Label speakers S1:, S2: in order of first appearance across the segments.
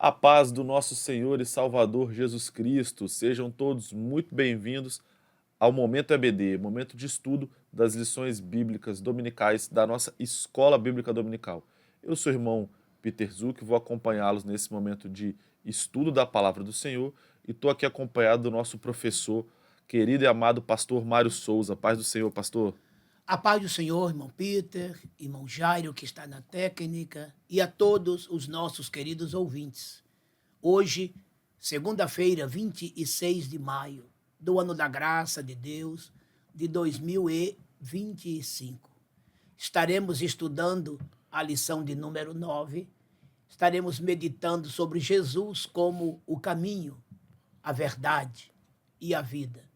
S1: A paz do nosso Senhor e Salvador Jesus Cristo, sejam todos muito bem-vindos ao Momento EBD, momento de estudo das lições bíblicas dominicais da nossa Escola Bíblica Dominical. Eu sou o irmão Peter Zuc, vou acompanhá-los nesse momento de estudo da Palavra do Senhor e estou aqui acompanhado do nosso professor, querido e amado pastor Mário Souza. Paz do Senhor, pastor.
S2: A paz do Senhor, irmão Peter, irmão Jairo, que está na técnica, e a todos os nossos queridos ouvintes. Hoje, segunda-feira, 26 de maio, do ano da graça de Deus, de 2025. Estaremos estudando a lição de número 9. Estaremos meditando sobre Jesus como o caminho, a verdade e a vida.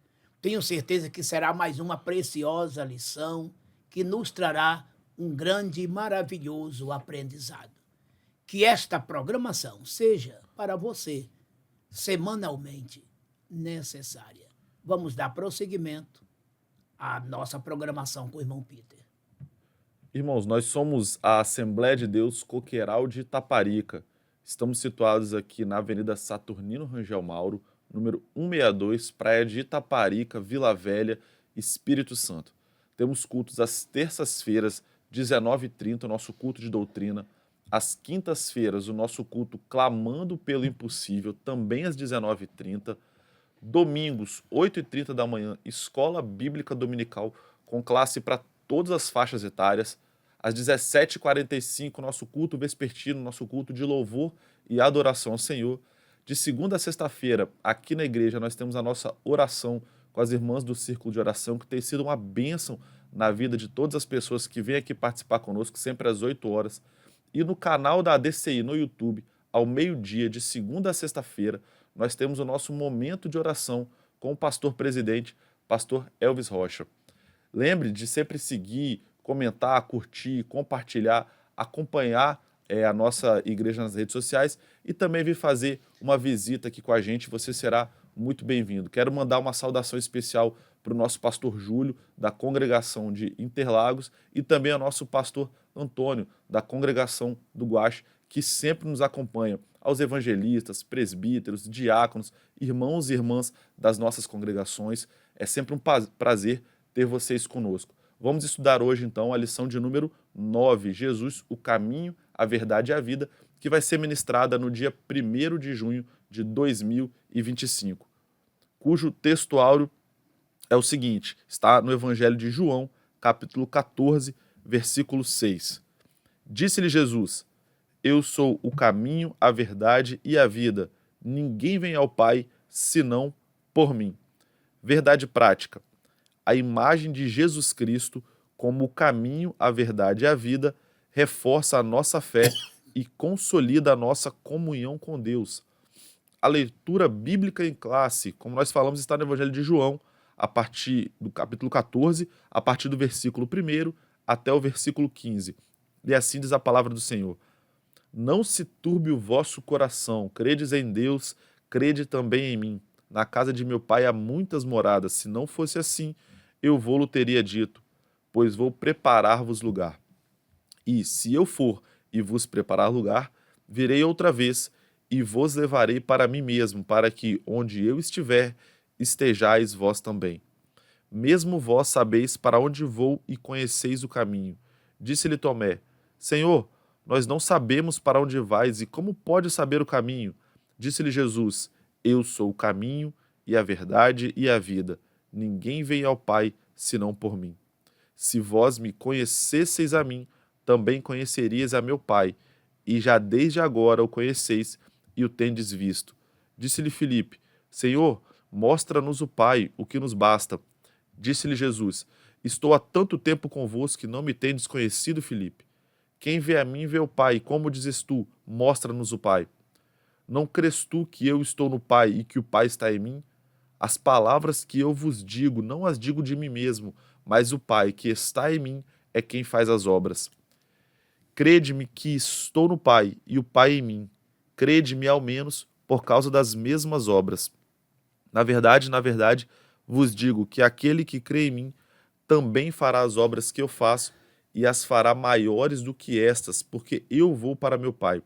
S2: Tenho certeza que será mais uma preciosa lição que nos trará um grande e maravilhoso aprendizado. Que esta programação seja para você semanalmente necessária. Vamos dar prosseguimento à nossa programação com o irmão Peter.
S1: Irmãos, nós somos a Assembleia de Deus Coqueiral de Itaparica. Estamos situados aqui na Avenida Saturnino Rangel Mauro, número 162, Praia de Itaparica, Vila Velha, Espírito Santo. Temos cultos às terças-feiras, 19h30, o nosso culto de doutrina. Às quintas-feiras, o nosso culto Clamando pelo Impossível, também às 19h30. Domingos, 8h30 da manhã, Escola Bíblica Dominical, com classe para todas as faixas etárias. Às 17h45, nosso culto vespertino, nosso culto de louvor e adoração ao Senhor. De segunda a sexta-feira, aqui na igreja, nós temos a nossa oração com as irmãs do Círculo de Oração, que tem sido uma bênção na vida de todas as pessoas que vêm aqui participar conosco, sempre às 8 horas. E no canal da ADCI no YouTube, ao meio-dia, de segunda a sexta-feira, nós temos o nosso momento de oração com o pastor presidente, pastor Elvis Rocha. Lembre de sempre seguir, comentar, curtir, compartilhar, acompanhar a nossa igreja nas redes sociais e também vir fazer uma visita aqui com a gente, você será muito bem-vindo. Quero mandar uma saudação especial para o nosso pastor Júlio, da congregação de Interlagos, e também ao nosso pastor Antônio, da congregação do Guache, que sempre nos acompanha, aos evangelistas, presbíteros, diáconos, irmãos e irmãs das nossas congregações. É sempre um prazer ter vocês conosco. Vamos estudar hoje, então, a lição de número 9, Jesus, o caminho, a verdade e a vida, que vai ser ministrada no dia 1º de junho de 2025, cujo texto áureo é o seguinte, está no Evangelho de João, capítulo 14, versículo 6. Disse-lhe Jesus: Eu sou o caminho, a verdade e a vida. Ninguém vem ao Pai senão por mim. Verdade prática. A imagem de Jesus Cristo como o caminho, a verdade e a vida reforça a nossa fé e consolida a nossa comunhão com Deus. A leitura bíblica em classe, como nós falamos, está no Evangelho de João, a partir do capítulo 14, a partir do versículo 1 até o versículo 15. E assim diz a palavra do Senhor: Não se turbe o vosso coração, credes em Deus, crede também em mim. Na casa de meu pai há muitas moradas, se não fosse assim, eu vou-lo teria dito, pois vou preparar-vos lugar. E se eu for e vos preparar lugar, virei outra vez e vos levarei para mim mesmo, para que, onde eu estiver, estejais vós também. Mesmo vós sabeis para onde vou e conheceis o caminho. Disse-lhe Tomé: Senhor, nós não sabemos para onde vais e como podes saber o caminho? Disse-lhe Jesus: Eu sou o caminho e a verdade e a vida. Ninguém vem ao Pai senão por mim. Se vós me conhecesseis a mim, também conhecerias a meu Pai, e já desde agora o conheceis e o tendes visto. Disse-lhe Filipe: Senhor, mostra-nos o Pai, o que nos basta. Disse-lhe Jesus: Estou há tanto tempo convosco que não me tendes conhecido, Filipe. Quem vê a mim vê o Pai. Como dizes tu: Mostra-nos o Pai. Não crês tu que eu estou no Pai e que o Pai está em mim? As palavras que eu vos digo, não as digo de mim mesmo, mas o Pai que está em mim é quem faz as obras. Crede-me que estou no Pai e o Pai em mim. Crede-me ao menos por causa das mesmas obras. Na verdade, vos digo que aquele que crê em mim também fará as obras que eu faço e as fará maiores do que estas, porque eu vou para meu Pai.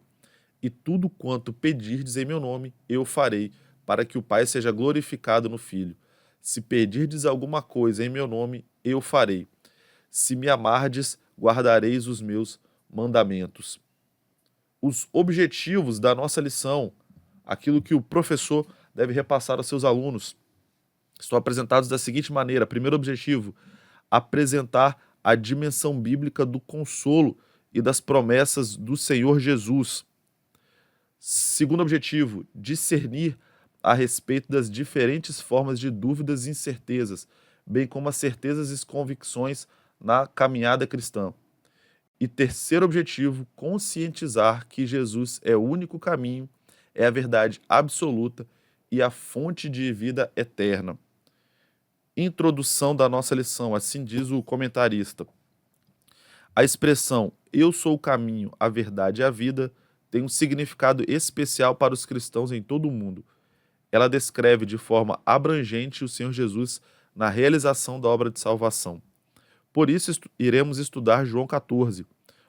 S1: e tudo quanto pedirdes em meu nome, eu farei, para que o Pai seja glorificado no Filho. Se pedirdes alguma coisa em meu nome, eu farei. Se me amardes, guardareis os meus mandamentos. Os objetivos da nossa lição, aquilo que o professor deve repassar aos seus alunos, estão apresentados da seguinte maneira. Primeiro objetivo, apresentar a dimensão bíblica do consolo e das promessas do Senhor Jesus. Segundo objetivo, discernir a respeito das diferentes formas de dúvidas e incertezas, bem como as certezas e convicções na caminhada cristã. E terceiro objetivo, conscientizar que Jesus é o único caminho, é a verdade absoluta e a fonte de vida eterna. Introdução da nossa lição, assim diz o comentarista. A expressão "eu sou o caminho, a verdade e a vida" tem um significado especial para os cristãos em todo o mundo. Ela descreve de forma abrangente o Senhor Jesus na realização da obra de salvação. Por isso, iremos estudar João 14,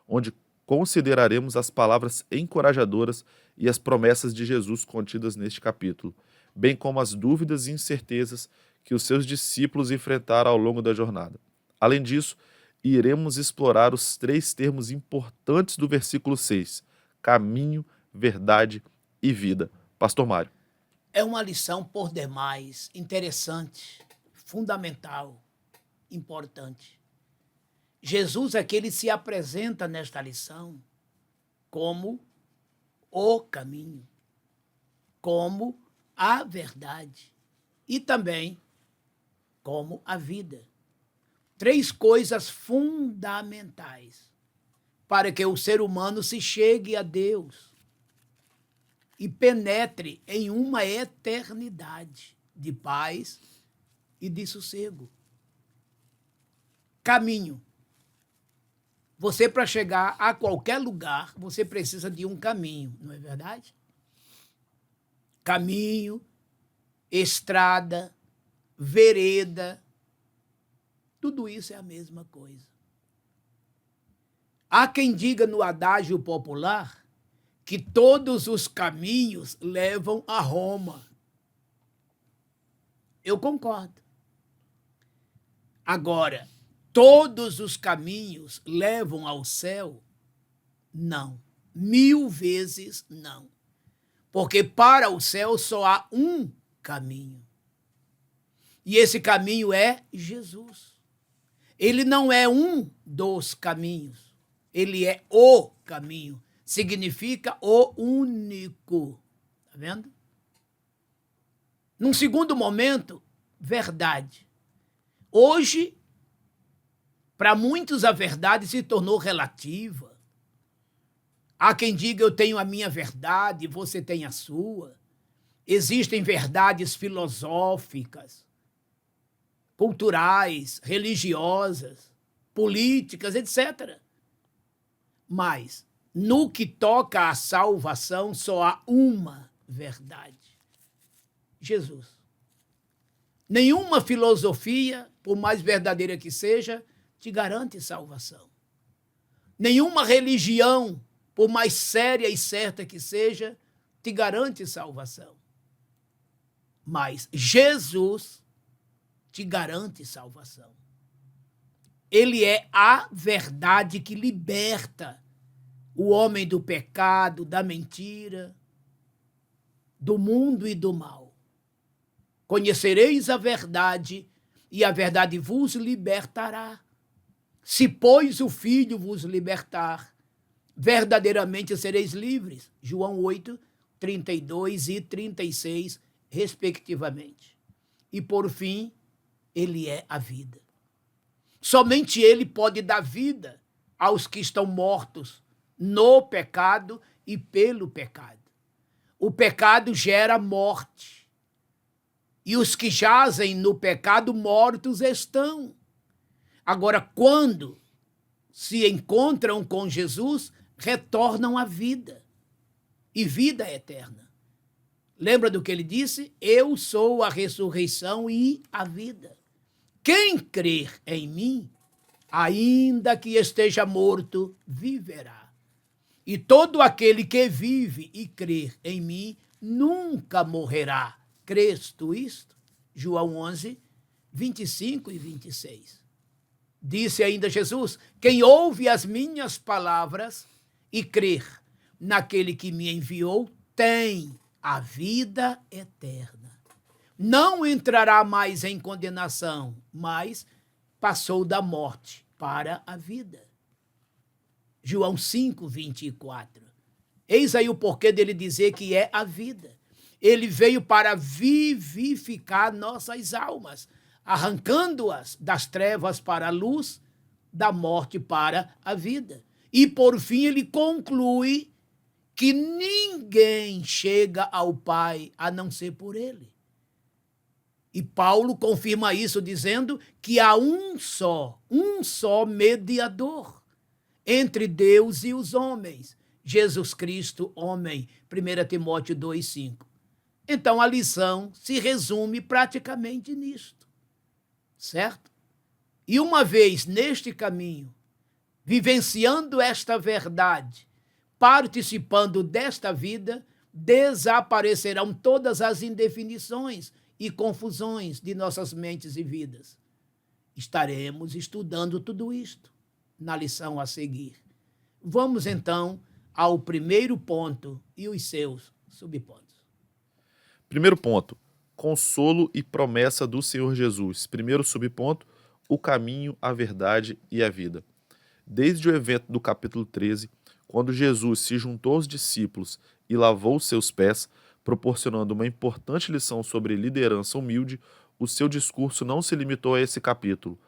S1: onde consideraremos as palavras encorajadoras e as promessas de Jesus contidas neste capítulo, bem como as dúvidas e incertezas que os seus discípulos enfrentaram ao longo da jornada. Além disso, iremos explorar os 3 termos importantes do versículo 6, caminho, verdade e vida. Pastor Mário.
S2: É uma lição por demais interessante, fundamental, importante. Jesus aqui ele se apresenta nesta lição como o caminho, como a verdade e também como a vida. 3 coisas fundamentais para que o ser humano se chegue a Deus e penetre em uma eternidade de paz e de sossego. Caminho. Você, para chegar a qualquer lugar, você precisa de um caminho, não é verdade? Caminho, estrada, vereda, tudo isso é a mesma coisa. Há quem diga no adágio popular que todos os caminhos levam a Roma. Eu concordo. Agora, todos os caminhos levam ao céu? Não. 1000 vezes não. Porque para o céu só há um caminho. E esse caminho é Jesus. Ele não é um dos caminhos. Ele é o caminho. Significa o único. Está vendo? Num segundo momento, verdade. Hoje, para muitos a verdade se tornou relativa. Há quem diga eu tenho a minha verdade, você tem a sua. Existem verdades filosóficas, culturais, religiosas, políticas, etc. Mas, no que toca à salvação, só há uma verdade: Jesus. Nenhuma filosofia, por mais verdadeira que seja, te garante salvação. Nenhuma religião, por mais séria e certa que seja, te garante salvação. Mas Jesus te garante salvação. Ele é a verdade que liberta o homem do pecado, da mentira, do mundo e do mal. Conhecereis a verdade e a verdade vos libertará. Se, pois, o Filho vos libertar, verdadeiramente sereis livres. João 8, 32 e 36, respectivamente. E, por fim, ele é a vida. Somente ele pode dar vida aos que estão mortos no pecado e pelo pecado. O pecado gera morte. E os que jazem no pecado mortos estão. Agora, quando se encontram com Jesus, retornam à vida. E vida eterna. Lembra do que ele disse? Eu sou a ressurreição e a vida. Quem crer em mim, ainda que esteja morto, viverá. E todo aquele que vive e crer em mim nunca morrerá. Crês tu isto? João 11, 25 e 26. Disse ainda Jesus: quem ouve as minhas palavras e crer naquele que me enviou tem a vida eterna. Não entrará mais em condenação, mas passou da morte para a vida. João 5, 24. Eis aí o porquê dele dizer que é a vida. Ele veio para vivificar nossas almas, arrancando-as das trevas para a luz, da morte para a vida. E, por fim, ele conclui que ninguém chega ao Pai a não ser por ele. E Paulo confirma isso dizendo que há um só mediador entre Deus e os homens, Jesus Cristo, homem. 1 Timóteo 2, 5. Então, a lição se resume praticamente nisto, certo? E uma vez neste caminho, vivenciando esta verdade, participando desta vida, desaparecerão todas as indefinições e confusões de nossas mentes e vidas. Estaremos estudando tudo isto na lição a seguir. Vamos, então, ao primeiro ponto e os seus subpontos.
S1: Primeiro ponto, consolo e promessa do Senhor Jesus. Primeiro subponto, o caminho, a verdade e a vida. Desde o evento do capítulo 13, quando Jesus se juntou aos discípulos e lavou seus pés, proporcionando uma importante lição sobre liderança humilde, o seu discurso não se limitou a esse capítulo.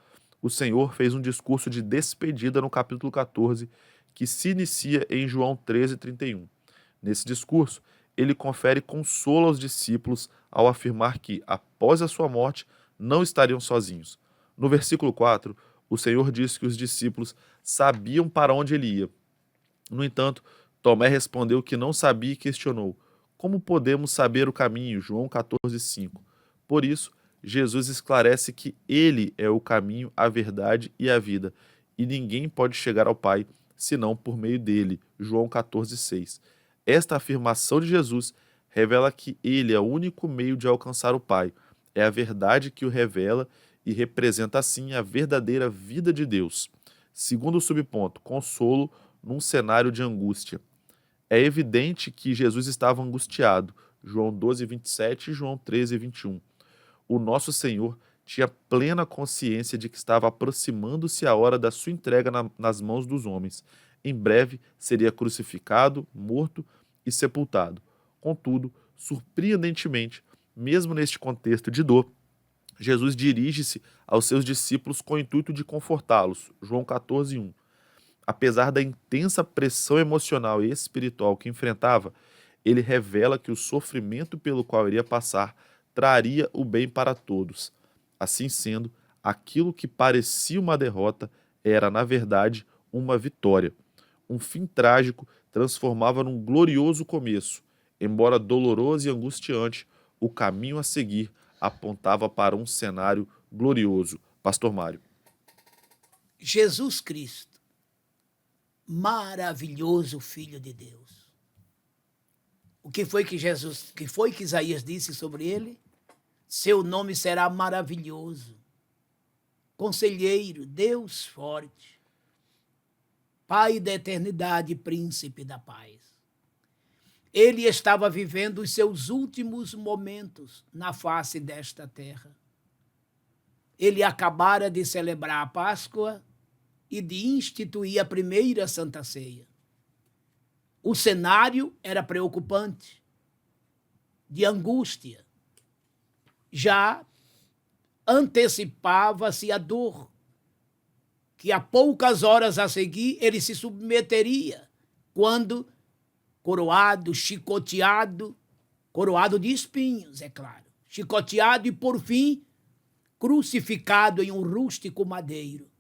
S1: O Senhor fez um discurso de despedida no capítulo 14, que se inicia em João 13, 31. Nesse discurso, ele confere consolo aos discípulos ao afirmar que, após a sua morte, não estariam sozinhos. No versículo 4, o Senhor diz que os discípulos sabiam para onde ele ia. No entanto, Tomé respondeu que não sabia e questionou: como podemos saber o caminho? João 14, 5. Por isso, Jesus esclarece que ele é o caminho, a verdade e a vida, e ninguém pode chegar ao Pai senão por meio dele. João 14, 6. Esta afirmação de Jesus revela que ele é o único meio de alcançar o Pai. É a verdade que o revela e representa assim a verdadeira vida de Deus. Segundo subponto, consolo num cenário de angústia. É evidente que Jesus estava angustiado. João 12, 27 e João 13, 21. O nosso Senhor tinha plena consciência de que estava aproximando-se a hora da sua entrega nas mãos dos homens. Em breve seria crucificado, morto e sepultado. Contudo, surpreendentemente, mesmo neste contexto de dor, Jesus dirige-se aos seus discípulos com o intuito de confortá-los. João 14, 1. Apesar da intensa pressão emocional e espiritual que enfrentava, ele revela que o sofrimento pelo qual iria passar traria o bem para todos. Assim sendo, aquilo que parecia uma derrota era, na verdade, uma vitória. Um fim trágico transformava num glorioso começo. Embora doloroso e angustiante, o caminho a seguir apontava para um cenário glorioso. Pastor Mário.
S2: Jesus Cristo, maravilhoso Filho de Deus. O que foi que Isaías disse sobre ele? Seu nome será maravilhoso, conselheiro, Deus forte, Pai da eternidade, príncipe da paz. Ele estava vivendo os seus últimos momentos na face desta terra. Ele acabara de celebrar a Páscoa e de instituir a primeira Santa Ceia. O cenário era preocupante, de angústia. Já antecipava-se a dor, que a poucas horas a seguir ele se submeteria, quando coroado, chicoteado, coroado de espinhos, é claro, chicoteado e, por fim, crucificado em um rústico madeiro.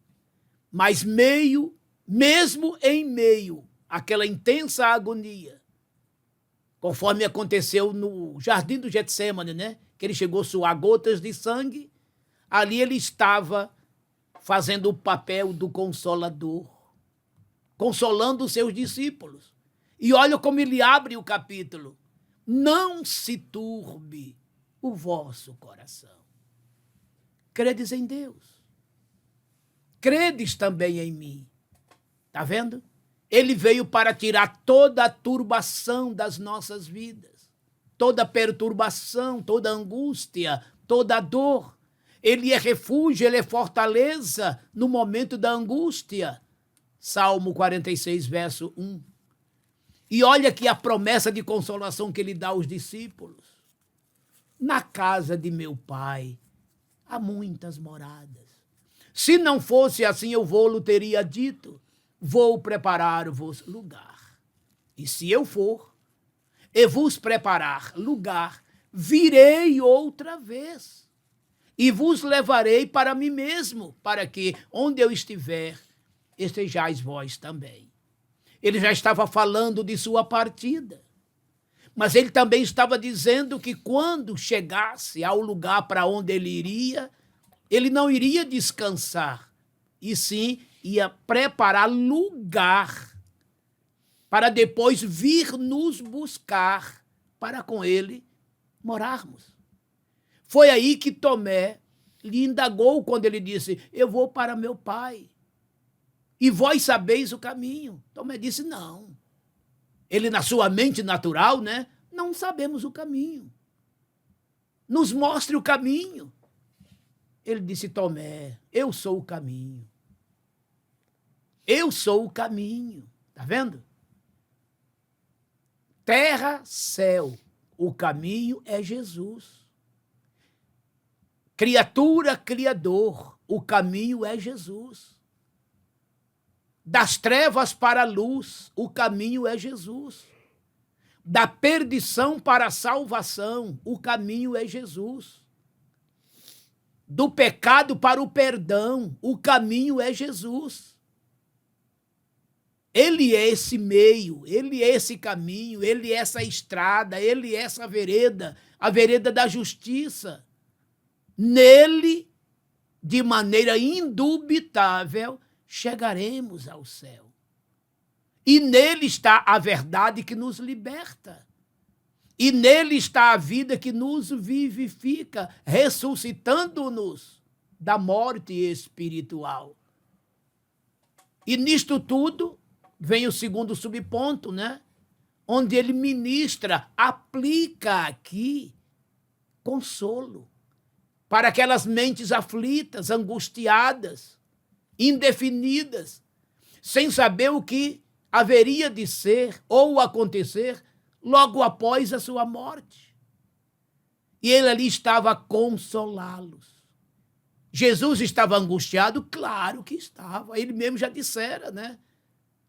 S2: Mas mesmo em meio àquela intensa agonia, conforme aconteceu no Jardim do Getsêmani, né? Que ele chegou a suar gotas de sangue, ali ele estava fazendo o papel do consolador, consolando os seus discípulos, E olha como ele abre o capítulo. Não se turbe o vosso coração. Credes em Deus. Credes também em mim. Está vendo? Ele veio para tirar toda a turbação das nossas vidas. Toda perturbação, toda angústia, toda dor. Ele é refúgio, ele é fortaleza no momento da angústia. Salmo 46, verso 1. E olha aqui a promessa de consolação que ele dá aos discípulos. Na casa de meu pai há muitas moradas. Se não fosse assim, eu vou-lo teria dito. Vou preparar-vos lugar. E se eu for e vos preparar lugar, virei outra vez e vos levarei para mim mesmo, para que, onde eu estiver, estejais vós também. Ele já estava falando de sua partida, mas ele também estava dizendo que quando chegasse ao lugar para onde ele iria, ele não iria descansar, e sim ia preparar lugar para depois vir nos buscar para com ele morarmos. Foi aí que Tomé lhe indagou quando ele disse, eu vou para meu pai e vós sabeis o caminho. Tomé disse, não. Ele, na sua mente natural, né? Não sabemos o caminho. Nos mostre o caminho. Ele disse, Tomé, eu sou o caminho. Eu sou o caminho. Está vendo? Terra, céu. O caminho é Jesus. Criatura, criador. O caminho é Jesus. Das trevas para a luz, o caminho é Jesus. Da perdição para a salvação, o caminho é Jesus. Do pecado para o perdão, o caminho é Jesus. Ele é esse meio, ele é esse caminho, ele é essa estrada, ele é essa vereda, a vereda da justiça. Nele, de maneira indubitável, chegaremos ao céu. E nele está a verdade que nos liberta. E nele está a vida que nos vivifica, ressuscitando-nos da morte espiritual. E nisto tudo vem o segundo subponto, né? Onde ele ministra, aplica aqui consolo para aquelas mentes aflitas, angustiadas, indefinidas, sem saber o que haveria de ser ou acontecer logo após a sua morte. E ele ali estava a consolá-los. Jesus estava angustiado? Claro que estava. Ele mesmo já dissera, né?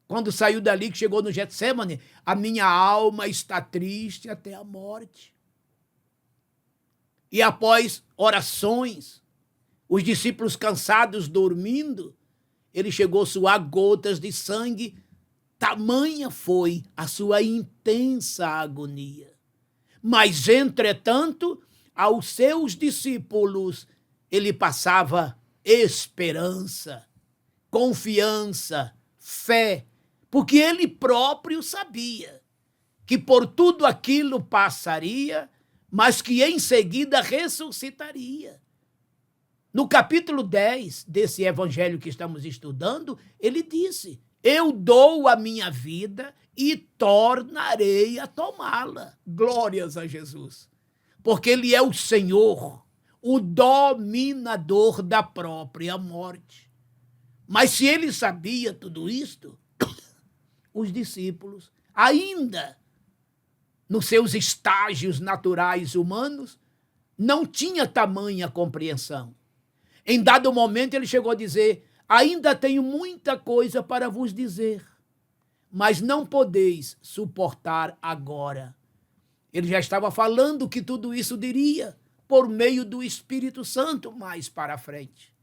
S2: Quando saiu dali, que chegou no Getsêmani, a minha alma está triste até a morte. E após orações, os discípulos cansados dormindo, ele chegou a suar gotas de sangue, tamanha foi a sua intensa agonia. Mas, entretanto, aos seus discípulos, ele passava esperança, confiança, fé, porque ele próprio sabia que por tudo aquilo passaria, mas que em seguida ressuscitaria. No capítulo 10 desse evangelho que estamos estudando, ele disse, eu dou a minha vida e tornarei a tomá-la. Glórias a Jesus. Porque ele é o Senhor, o dominador da própria morte. Mas se ele sabia tudo isto, os discípulos, ainda nos seus estágios naturais humanos, não tinha tamanha compreensão. Em dado momento ele chegou a dizer, ainda tenho muita coisa para vos dizer, mas não podeis suportar agora. Ele já estava falando que tudo isso diria por meio do Espírito Santo mais para frente.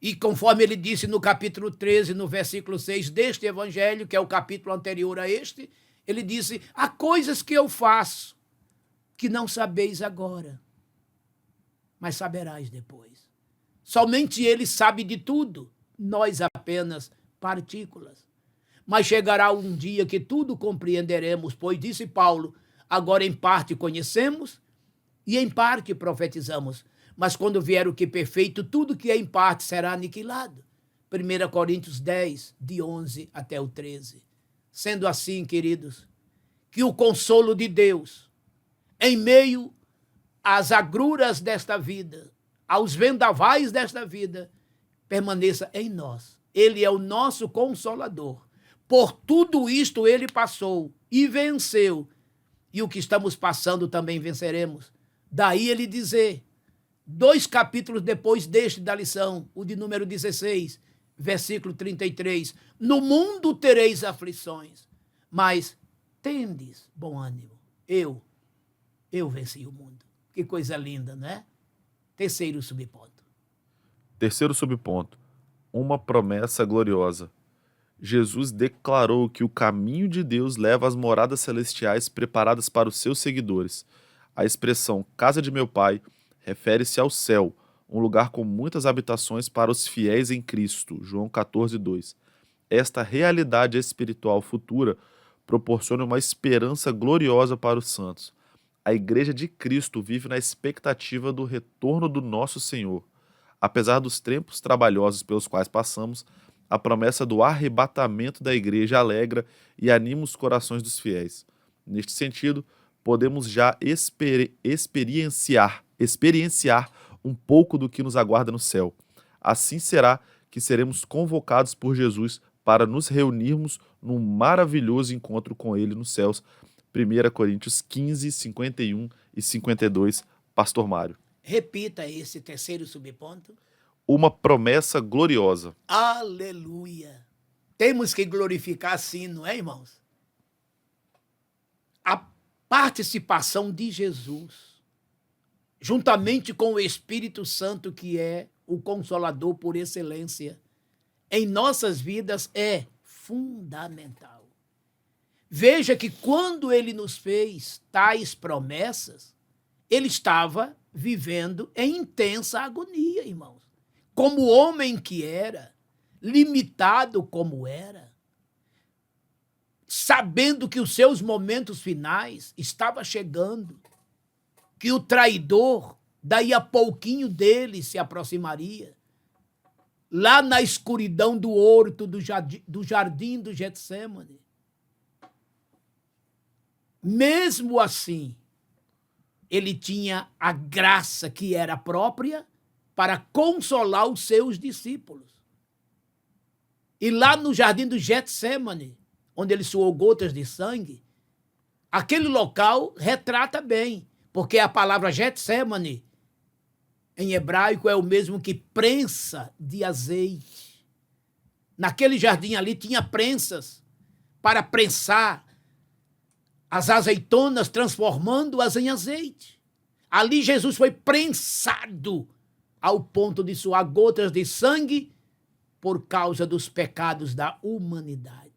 S2: E conforme ele disse no capítulo 13, no versículo 6 deste evangelho, que é o capítulo anterior a este, ele disse, há coisas que eu faço que não sabeis agora, mas saberás depois. Somente ele sabe de tudo, nós apenas partículas. mas chegará um dia que tudo compreenderemos, pois disse Paulo, agora em parte conhecemos e em parte profetizamos, mas quando vier o que é perfeito, tudo que é em parte será aniquilado. 1 Coríntios 10, de 11 até o 13. Sendo assim, queridos, que o consolo de Deus, em meio às agruras desta vida, aos vendavais desta vida, permaneça em nós. Ele é o nosso consolador. Por tudo isto ele passou e venceu. E o que estamos passando também venceremos. Daí ele dizer, 2 capítulos depois deste da lição, o de número 16, versículo 33, no mundo tereis aflições, mas tendes bom ânimo. Eu venci o mundo. Que coisa linda, não é? Terceiro subponto.
S1: Terceiro subponto, uma promessa gloriosa. Jesus declarou que o caminho de Deus leva às moradas celestiais preparadas para os seus seguidores. A expressão casa de meu pai refere-se ao céu, um lugar com muitas habitações para os fiéis em Cristo. João 14:2. Esta realidade espiritual futura proporciona uma esperança gloriosa para os santos. A Igreja de Cristo vive na expectativa do retorno do nosso Senhor. Apesar dos tempos trabalhosos pelos quais passamos, a promessa do arrebatamento da Igreja alegra e anima os corações dos fiéis. Neste sentido, podemos já experienciar um pouco do que nos aguarda no céu. Assim será que seremos convocados por Jesus para nos reunirmos num maravilhoso encontro com Ele nos céus. 1 Coríntios 15, 51 e 52, Pastor Mário.
S2: Repita esse terceiro subponto.
S1: Uma promessa gloriosa.
S2: Aleluia! Temos que glorificar sim, não é, irmãos? A participação de Jesus, juntamente com o Espírito Santo, que é o Consolador por excelência, em nossas vidas é fundamental. Veja que quando ele nos fez tais promessas, ele estava vivendo em intensa agonia, irmãos. Como homem que era, limitado como era, sabendo que os seus momentos finais estavam chegando, que o traidor, daí a pouquinho dele, se aproximaria, lá na escuridão do horto do jardim do Getsêmani. Mesmo assim, ele tinha a graça que era própria para consolar os seus discípulos. E lá no jardim do Getsêmani, onde ele suou gotas de sangue, aquele local retrata bem, porque a palavra Getsêmani, em hebraico, é o mesmo que prensa de azeite. Naquele jardim ali tinha prensas para prensar as azeitonas, transformando-as em azeite. Ali Jesus foi prensado ao ponto de suar gotas de sangue por causa dos pecados da humanidade.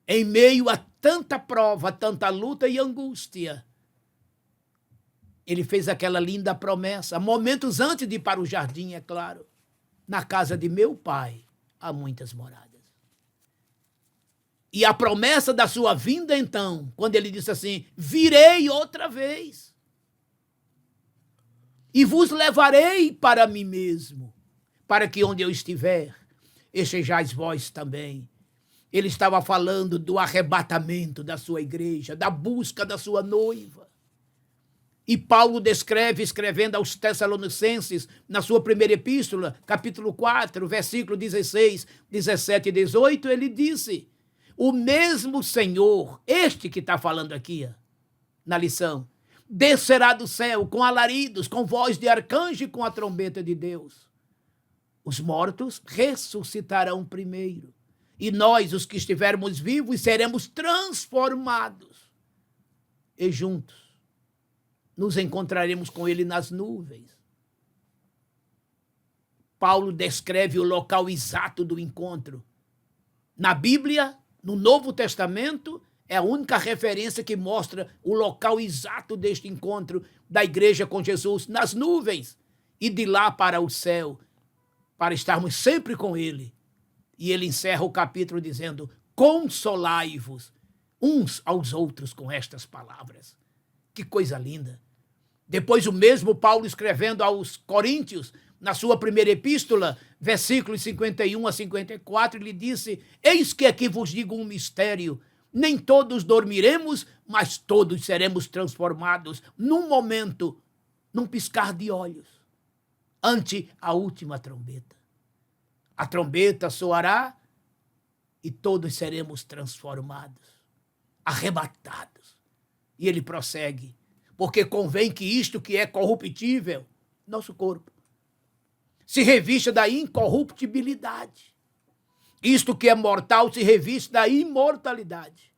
S2: Em meio a tanta prova, tanta luta e angústia, ele fez aquela linda promessa, momentos antes de ir para o jardim, é claro. Na casa de meu pai há muitas moradas. E a promessa da sua vinda, então, quando ele disse assim, virei outra vez e vos levarei para mim mesmo, para que onde eu estiver, estejais vós também. Ele estava falando do arrebatamento da sua igreja, da busca da sua noiva. E Paulo descreve, escrevendo aos Tessalonicenses, na sua primeira epístola, capítulo 4, versículo 16, 17 e 18, ele disse, o mesmo Senhor, este que está falando aqui, na lição, descerá do céu com alaridos, com voz de arcanjo e com a trombeta de Deus. Os mortos ressuscitarão primeiro, e nós, os que estivermos vivos, seremos transformados. E juntos nos encontraremos com ele nas nuvens. Paulo descreve o local exato do encontro. Na Bíblia, no Novo Testamento, é a única referência que mostra o local exato deste encontro da igreja com Jesus, nas nuvens, e de lá para o céu, para estarmos sempre com ele, E ele encerra o capítulo dizendo: consolai-vos uns aos outros com estas palavras. Que coisa linda! Depois o mesmo Paulo escrevendo aos Coríntios, na sua primeira epístola, versículos 51 a 54, ele disse: eis que aqui vos digo um mistério, nem todos dormiremos, mas todos seremos transformados num momento, num piscar de olhos, ante a última trombeta. A trombeta soará e todos seremos transformados, arrebatados. E ele prossegue: porque convém que isto que é corruptível, nosso corpo, se revista da incorruptibilidade. Isto que é mortal se reviste da imortalidade.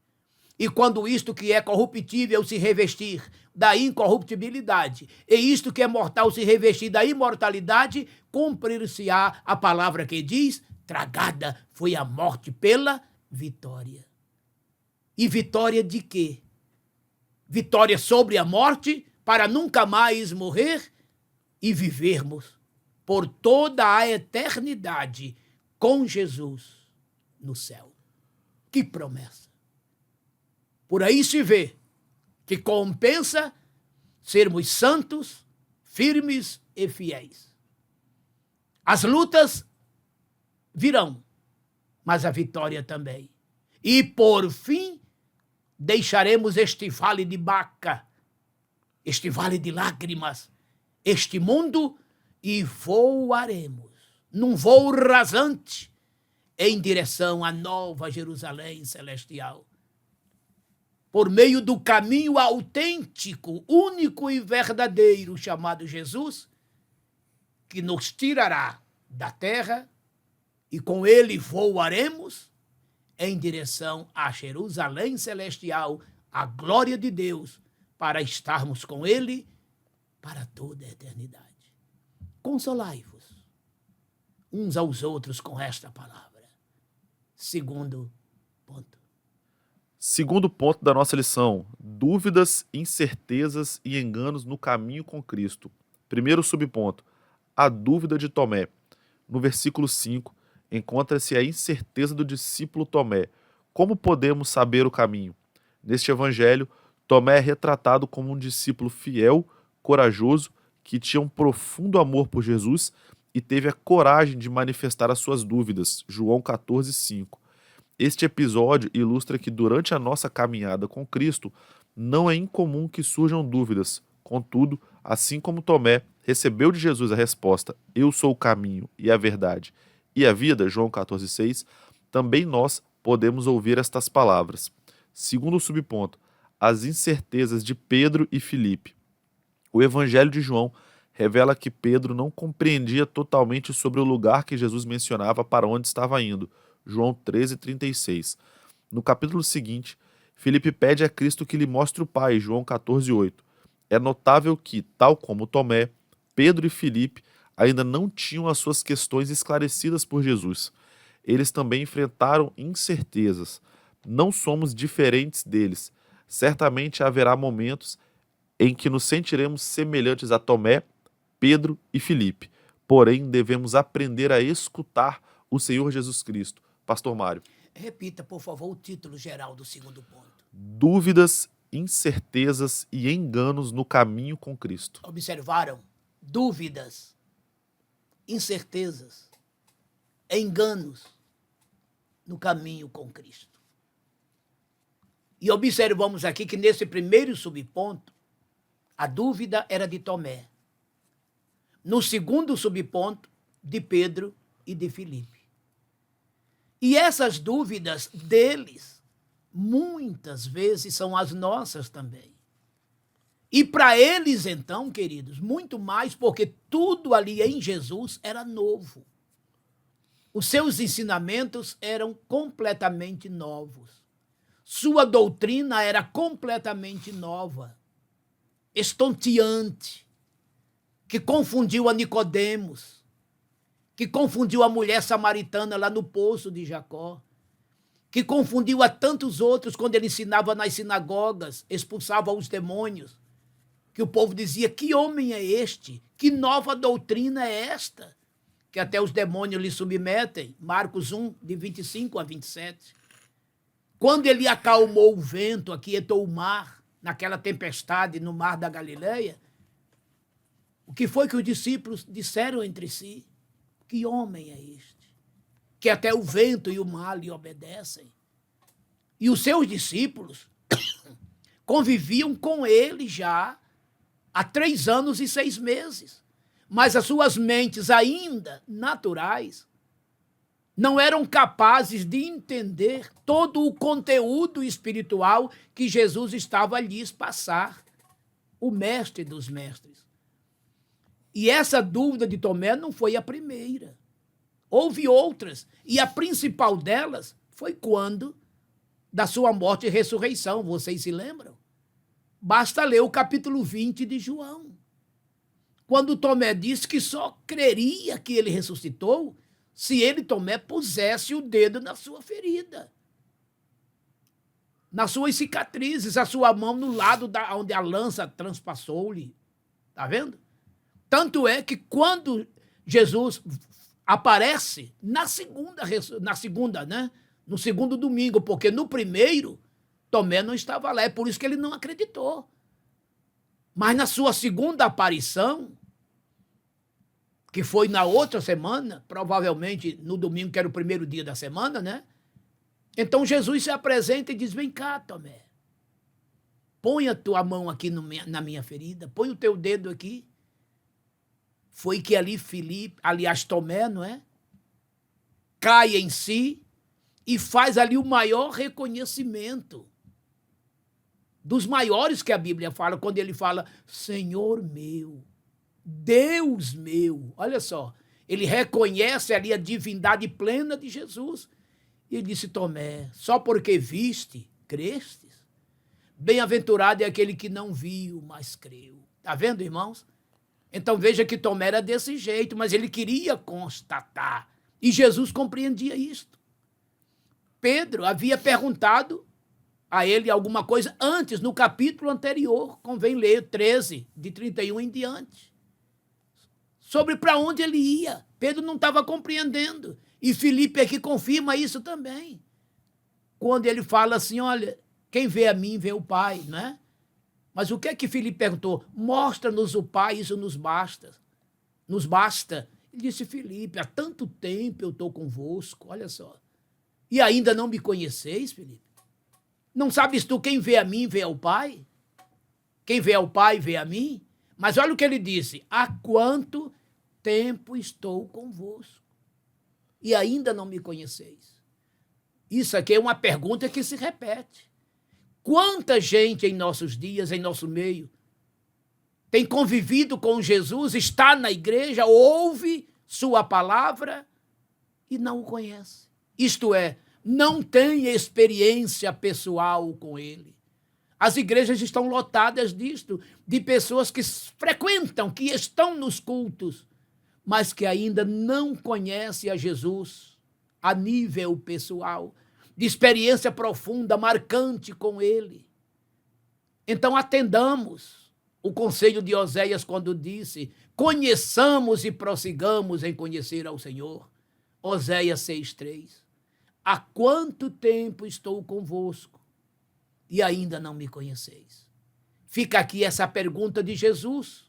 S2: E quando isto que é corruptível se revestir da incorruptibilidade, e isto que é mortal se revestir da imortalidade, cumprir-se-á a palavra que diz: tragada foi a morte pela vitória. E vitória de quê? Vitória sobre a morte, para nunca mais morrer e vivermos por toda a eternidade com Jesus no céu. Que promessa! Por aí se vê que compensa sermos santos, firmes e fiéis. As lutas virão, mas a vitória também. E por fim, deixaremos este vale de Baca, este vale de lágrimas, este mundo, e voaremos num voo rasante em direção à nova Jerusalém celestial. Por meio do caminho autêntico, único e verdadeiro chamado Jesus, que nos tirará da terra e com ele voaremos em direção à Jerusalém celestial, à glória de Deus, para estarmos com ele para toda a eternidade. Consolai-vos uns aos outros com esta palavra. Segundo ponto.
S1: Segundo ponto da nossa lição: dúvidas, incertezas e enganos no caminho com Cristo. Primeiro subponto: a dúvida de Tomé. No versículo 5, encontra-se a incerteza do discípulo Tomé. Como podemos saber o caminho? Neste evangelho, Tomé é retratado como um discípulo fiel, corajoso, que tinha um profundo amor por Jesus e teve a coragem de manifestar as suas dúvidas. João 14:5. Este episódio ilustra que durante a nossa caminhada com Cristo, não é incomum que surjam dúvidas. Contudo, assim como Tomé recebeu de Jesus a resposta: eu sou o caminho e a verdade e a vida, João 14:6, também nós podemos ouvir estas palavras. Segundo subponto: as incertezas de Pedro e Filipe. O Evangelho de João revela que Pedro não compreendia totalmente sobre o lugar que Jesus mencionava para onde estava indo. João 13:36. No capítulo seguinte, Filipe pede a Cristo que lhe mostre o Pai. João 14:8. É notável que, tal como Tomé, Pedro e Filipe ainda não tinham as suas questões esclarecidas por Jesus. Eles também enfrentaram incertezas. Não somos diferentes deles. Certamente haverá momentos em que nos sentiremos semelhantes a Tomé, Pedro e Filipe. Porém, devemos aprender a escutar o Senhor Jesus Cristo. Pastor Mário.
S2: Repita, por favor, o título geral do segundo ponto.
S1: Dúvidas, incertezas e enganos no caminho com Cristo.
S2: Observaram? Dúvidas, incertezas, enganos no caminho com Cristo. E observamos aqui que nesse primeiro subponto, a dúvida era de Tomé. No segundo subponto, de Pedro e de Filipe. E essas dúvidas deles, muitas vezes, são as nossas também. E para eles, então, queridos, muito mais, porque tudo ali em Jesus era novo. Os seus ensinamentos eram completamente novos. Sua doutrina era completamente nova, estonteante, que confundiu a Nicodemos, que confundiu a mulher samaritana lá no poço de Jacó, que confundiu a tantos outros quando ele ensinava nas sinagogas, expulsava os demônios, que o povo dizia: que homem é este? Que nova doutrina é esta? que até os demônios lhe submetem, Marcos 1, de 25 a 27. Quando ele acalmou o vento, aquietou o mar, naquela tempestade no mar da Galileia, o que foi que os discípulos disseram entre si? Que homem é este? Que até o vento e o mar lhe obedecem. E os seus discípulos conviviam com ele já há 3 anos e 6 meses. Mas as suas mentes ainda naturais não eram capazes de entender todo o conteúdo espiritual que Jesus estava lhes passar, o mestre dos mestres. E essa dúvida de Tomé não foi a primeira. Houve outras, e a principal delas foi quando da sua morte e ressurreição, vocês se lembram? Basta ler o capítulo 20 de João. Quando Tomé disse que só creria que ele ressuscitou se ele, Tomé, pusesse o dedo na sua ferida, nas suas cicatrizes, a sua mão no lado onde a lança transpassou-lhe. Está vendo? Tanto é que quando Jesus aparece no segundo domingo, porque no primeiro Tomé não estava lá, é por isso que ele não acreditou. Mas na sua segunda aparição, que foi na outra semana, provavelmente no domingo, que era o primeiro dia da semana, né? Então Jesus se apresenta e diz: vem cá, Tomé, põe a tua mão aqui na minha ferida, põe o teu dedo aqui. Foi que ali Tomé, não é? Cai em si e faz ali o maior reconhecimento, dos maiores que a Bíblia fala, quando ele fala, Senhor meu, Deus meu. Olha só, ele reconhece ali a divindade plena de Jesus. E ele disse: Tomé, só porque viste, crestes? Bem-aventurado é aquele que não viu, mas creu. Está vendo, irmãos? Então veja que Tomé era desse jeito, mas ele queria constatar. E Jesus compreendia isto. Pedro havia perguntado a ele alguma coisa antes, no capítulo anterior, convém ler 13, de 31 em diante, sobre para onde ele ia. Pedro não estava compreendendo. E Filipe aqui confirma isso também. Quando ele fala assim, olha, quem vê a mim vê o Pai, não é? Mas o que é que Filipe perguntou? Mostra-nos o Pai, isso nos basta. Nos basta. Ele disse: Filipe, há tanto tempo eu estou convosco, olha só. E ainda não me conheceis, Filipe? Não sabes tu, quem vê a mim vê ao Pai? Quem vê ao Pai vê a mim? Mas olha o que ele disse: há quanto tempo estou convosco e ainda não me conheceis? Isso aqui é uma pergunta que se repete. Quanta gente em nossos dias, em nosso meio, tem convivido com Jesus, está na igreja, ouve sua palavra e não o conhece. Isto é, não tem experiência pessoal com ele. As igrejas estão lotadas disto, de pessoas que frequentam, que estão nos cultos, mas que ainda não conhecem a Jesus a nível pessoal, de experiência profunda, marcante com ele. Então atendamos o conselho de Oséias quando disse: conheçamos e prossigamos em conhecer ao Senhor. Oséias 6:3. Há quanto tempo estou convosco e ainda não me conheceis? Fica aqui essa pergunta de Jesus.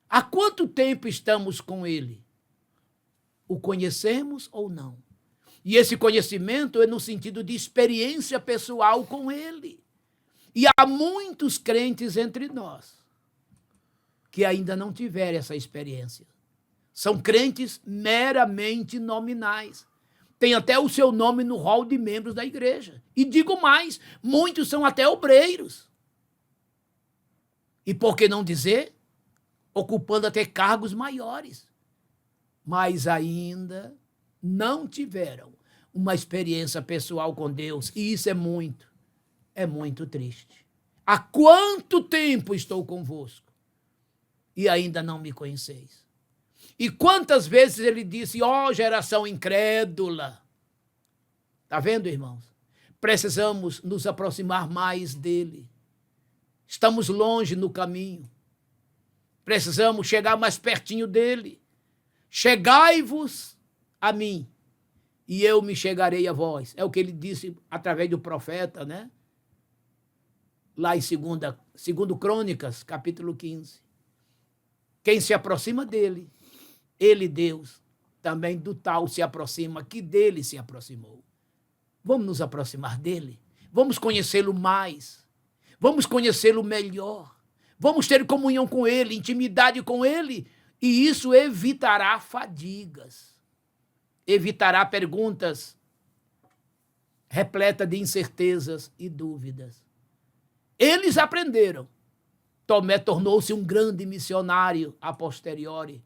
S2: Há quanto tempo estamos com ele? O conhecemos ou não? E esse conhecimento é no sentido de experiência pessoal com ele. E há muitos crentes entre nós que ainda não tiveram essa experiência. São crentes meramente nominais. Tem até o seu nome no rol de membros da igreja. E digo mais, muitos são até obreiros. E por que não dizer, ocupando até cargos maiores. Mas ainda não tiveram uma experiência pessoal com Deus. E isso é muito triste. Há quanto tempo estou convosco e ainda não me conheceis? E quantas vezes ele disse: ó geração incrédula. Está vendo, irmãos? Precisamos nos aproximar mais dele. Estamos longe no caminho. Precisamos chegar mais pertinho dele. chegai-vos a mim, e eu me chegarei a vós. É o que ele disse através do profeta, né? Lá em 2 Crônicas, capítulo 15. Quem se aproxima dele, ele, Deus, também do tal se aproxima, que dele se aproximou. Vamos nos aproximar dele, vamos conhecê-lo mais, vamos conhecê-lo melhor, vamos ter comunhão com ele, intimidade com ele, e isso evitará fadigas, evitará perguntas repletas de incertezas e dúvidas. Eles aprenderam. Tomé tornou-se um grande missionário a posteriori.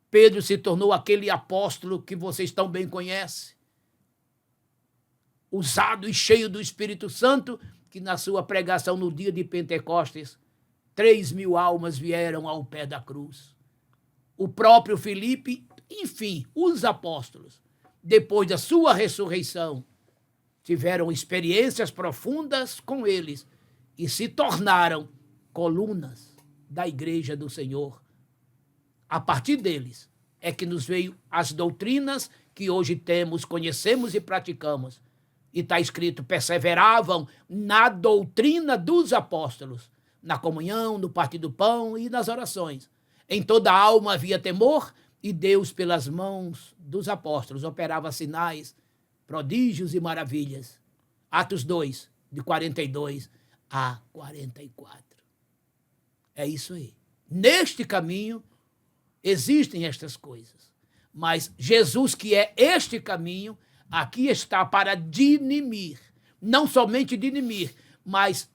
S2: Pedro se tornou aquele apóstolo que vocês tão bem conhecem, usado e cheio do Espírito Santo, que na sua pregação no dia de Pentecostes, 3.000 almas vieram ao pé da cruz. O próprio Filipe, enfim, os apóstolos, depois da sua ressurreição, tiveram experiências profundas com eles e se tornaram colunas da igreja do Senhor. A partir deles é que nos veio as doutrinas que hoje temos, conhecemos e praticamos. E está escrito, perseveravam na doutrina dos apóstolos, na comunhão, no partir do pão e nas orações. Em toda a alma havia temor, e Deus, pelas mãos dos apóstolos, operava sinais, prodígios e maravilhas. Atos 2, de 42 a 44. É isso aí. Neste caminho existem estas coisas. Mas Jesus, que é este caminho, aqui está para dinimir, não somente dinimir, mas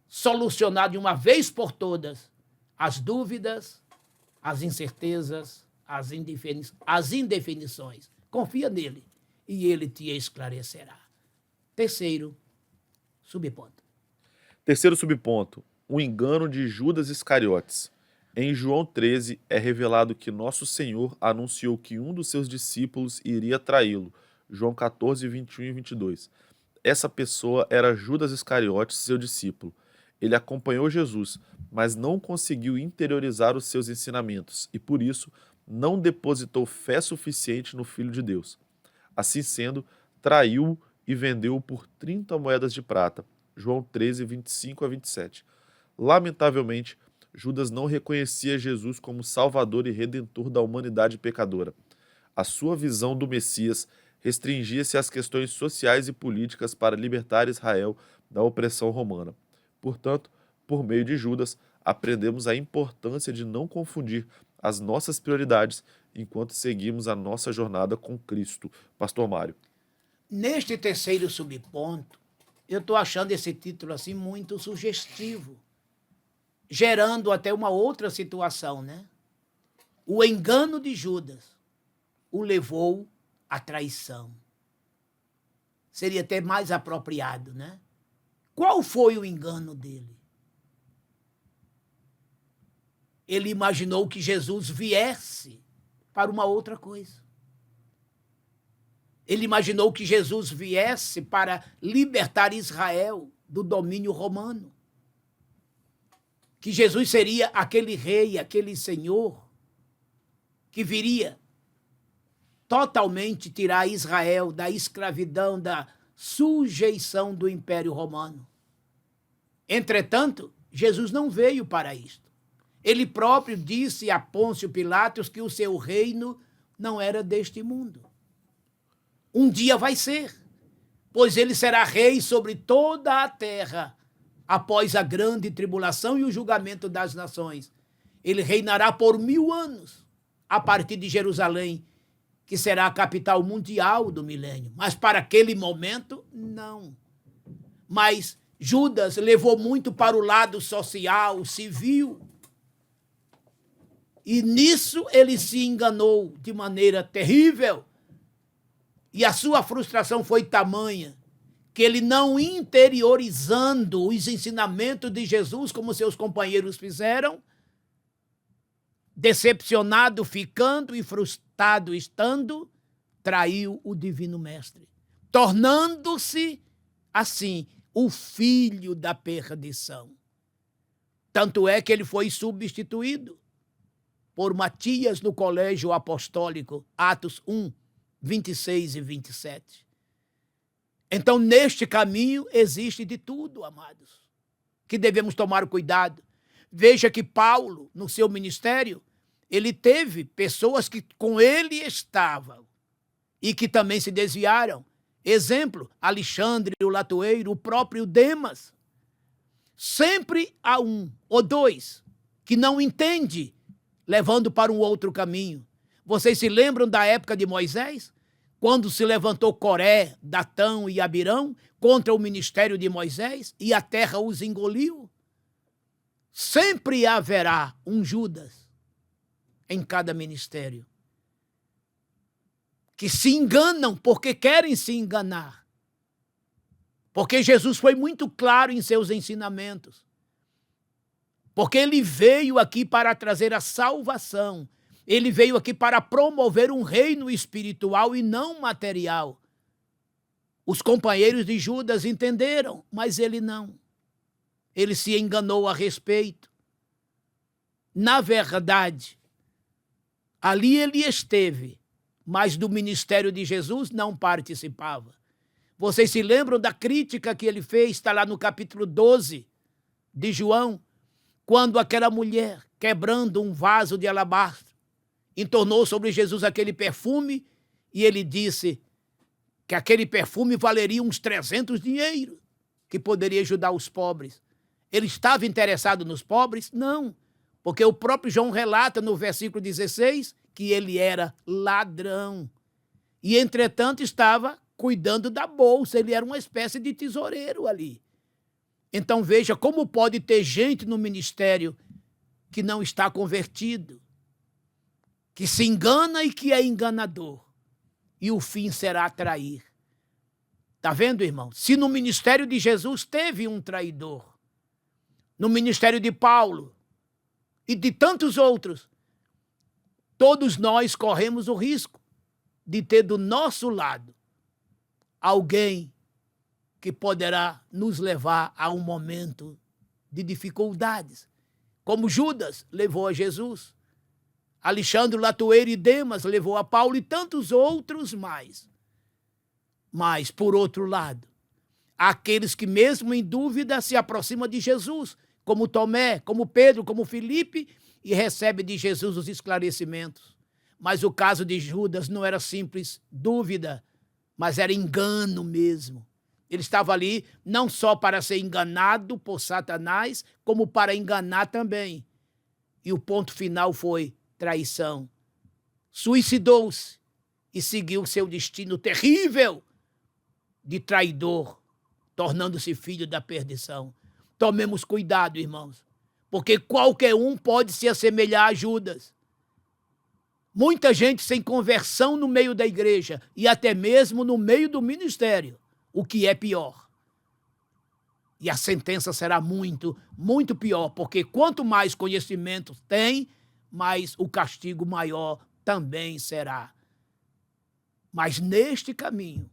S2: solucionar de uma vez por todas as dúvidas, as incertezas, as indefinições. Confia nele e ele te esclarecerá. Terceiro subponto.
S1: Terceiro subponto, o engano de Judas Iscariotes. Em João 13 é revelado que nosso Senhor anunciou que um dos seus discípulos iria traí-lo. João 14, 21 e 22. Essa pessoa era Judas Iscariotes, seu discípulo. Ele acompanhou Jesus, mas não conseguiu interiorizar os seus ensinamentos e, por isso, não depositou fé suficiente no Filho de Deus. Assim sendo, traiu-o e vendeu-o por 30 moedas de prata. João 13, 25 a 27. Lamentavelmente, Judas não reconhecia Jesus como Salvador e Redentor da humanidade pecadora. A sua visão do Messias restringia-se às questões sociais e políticas para libertar Israel da opressão romana. Portanto, por meio de Judas, aprendemos a importância de não confundir as nossas prioridades enquanto seguimos a nossa jornada com Cristo. Pastor Mário.
S2: Neste terceiro subponto, eu estou achando esse título assim muito sugestivo, gerando até uma outra situação, né? O engano de Judas o levou à traição. Seria até mais apropriado, né? Qual foi o engano dele? Ele imaginou que Jesus viesse para uma outra coisa. Ele imaginou que Jesus viesse para libertar Israel do domínio romano. Que Jesus seria aquele rei, aquele senhor, que viria totalmente tirar Israel da escravidão, da sujeição do Império Romano. Entretanto, Jesus não veio para isto. Ele próprio disse a Pôncio Pilatos que o seu reino não era deste mundo. Um dia vai ser, pois ele será rei sobre toda a terra, após a grande tribulação e o julgamento das nações. Ele reinará por 1000 anos, a partir de Jerusalém, que será a capital mundial do milênio. Mas para aquele momento, não. Mas Judas levou muito para o lado social, civil. E nisso ele se enganou de maneira terrível. E a sua frustração foi tamanha que ele, não interiorizando os ensinamentos de Jesus, como seus companheiros fizeram, decepcionado ficando e frustrado estando, traiu o divino mestre, tornando-se, assim, o filho da perdição. Tanto é que ele foi substituído. por Matias no colégio apostólico, Atos 1, 26 e 27. Então, neste caminho existe de tudo, amados, que devemos tomar cuidado. Veja que Paulo, no seu ministério, ele teve pessoas que com ele estavam e que também se desviaram. Exemplo, Alexandre, o latoeiro, o próprio Demas. Sempre há um ou dois que não entende, levando para um outro caminho. Vocês se lembram da época de Moisés? Quando se levantou Coré, Datão e Abirão contra o ministério de Moisés e a terra os engoliu? Sempre haverá um Judas em cada ministério que se enganam porque querem se enganar. Porque Jesus foi muito claro em seus ensinamentos. Porque ele veio aqui para trazer a salvação. Ele veio aqui para promover um reino espiritual e não material. Os companheiros de Judas entenderam, mas ele não. Ele se enganou a respeito. Na verdade, ali ele esteve, mas do ministério de Jesus não participava. Vocês se lembram da crítica que ele fez? Está lá no capítulo 12 de João, quando aquela mulher, quebrando um vaso de alabastro, entornou sobre Jesus aquele perfume e ele disse que aquele perfume valeria uns 300 dinheiros, que poderia ajudar os pobres. Ele estava interessado nos pobres? Não, porque o próprio João relata no versículo 16 que ele era ladrão. E, entretanto, estava cuidando da bolsa, ele era uma espécie de tesoureiro ali. Então veja como pode ter gente no ministério que não está convertido, que se engana e que é enganador, e o fim será trair. Está vendo, irmão? Se no ministério de Jesus teve um traidor, no ministério de Paulo e de tantos outros, todos nós corremos o risco de ter do nosso lado alguém que poderá nos levar a um momento de dificuldades, como Judas levou a Jesus, Alexandre Latoeiro e Demas levou a Paulo e tantos outros mais. Mas, por outro lado, aqueles que mesmo em dúvida se aproximam de Jesus, como Tomé, como Pedro, como Filipe, e recebe de Jesus os esclarecimentos. Mas o caso de Judas não era simples dúvida, mas era engano mesmo. Ele estava ali não só para ser enganado por Satanás, como para enganar também. E o ponto final foi traição. Suicidou-se e seguiu seu destino terrível de traidor, tornando-se filho da perdição. Tomemos cuidado, irmãos, porque qualquer um pode se assemelhar a Judas. Muita gente sem conversão no meio da igreja e até mesmo no meio do ministério, o que é pior. E a sentença será muito, muito pior, porque quanto mais conhecimento tem, mais o castigo maior também será. Mas neste caminho,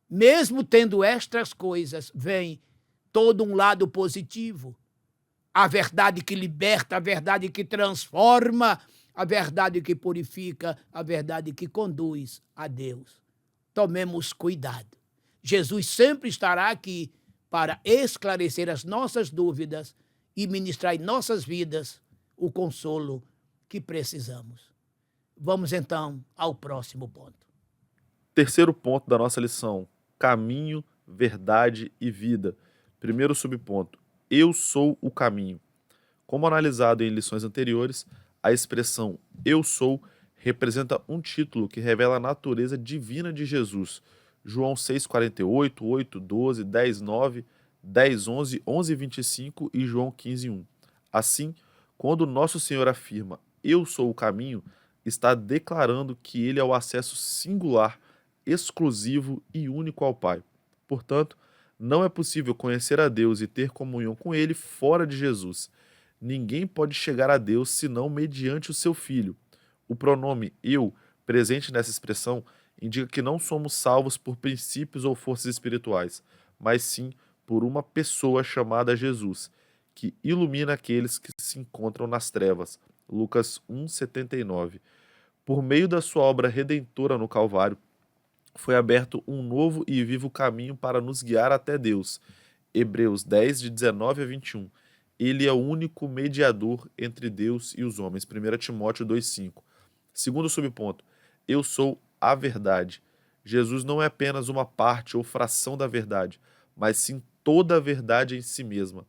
S2: mesmo tendo estas coisas, vem todo um lado positivo. A verdade que liberta, a verdade que transforma, a verdade que purifica, a verdade que conduz a Deus. Tomemos cuidado. Jesus sempre estará aqui para esclarecer as nossas dúvidas e ministrar em nossas vidas o consolo que precisamos. Vamos então ao próximo ponto.
S1: Terceiro ponto da nossa lição: caminho, verdade e vida. Primeiro subponto: eu sou o caminho. Como analisado em lições anteriores, a expressão eu sou representa um título que revela a natureza divina de Jesus. João 6,48, 8,12, 10,9, 10,11, 11,25 e João 15,1. Assim, quando nosso Senhor afirma eu sou o caminho, está declarando que ele é o acesso singular, exclusivo e único ao Pai. Portanto, não é possível conhecer a Deus e ter comunhão com ele fora de Jesus. Ninguém pode chegar a Deus senão mediante o seu Filho. O pronome eu, presente nessa expressão, indica que não somos salvos por princípios ou forças espirituais, mas sim por uma pessoa chamada Jesus, que ilumina aqueles que se encontram nas trevas. Lucas 1,79. Por meio da sua obra redentora no Calvário, foi aberto um novo e vivo caminho para nos guiar até Deus. Hebreus 10, de 19 a 21. Ele é o único mediador entre Deus e os homens. 1 Timóteo 2,5. Segundo subponto, eu sou a verdade. Jesus não é apenas uma parte ou fração da verdade, mas sim toda a verdade em si mesma.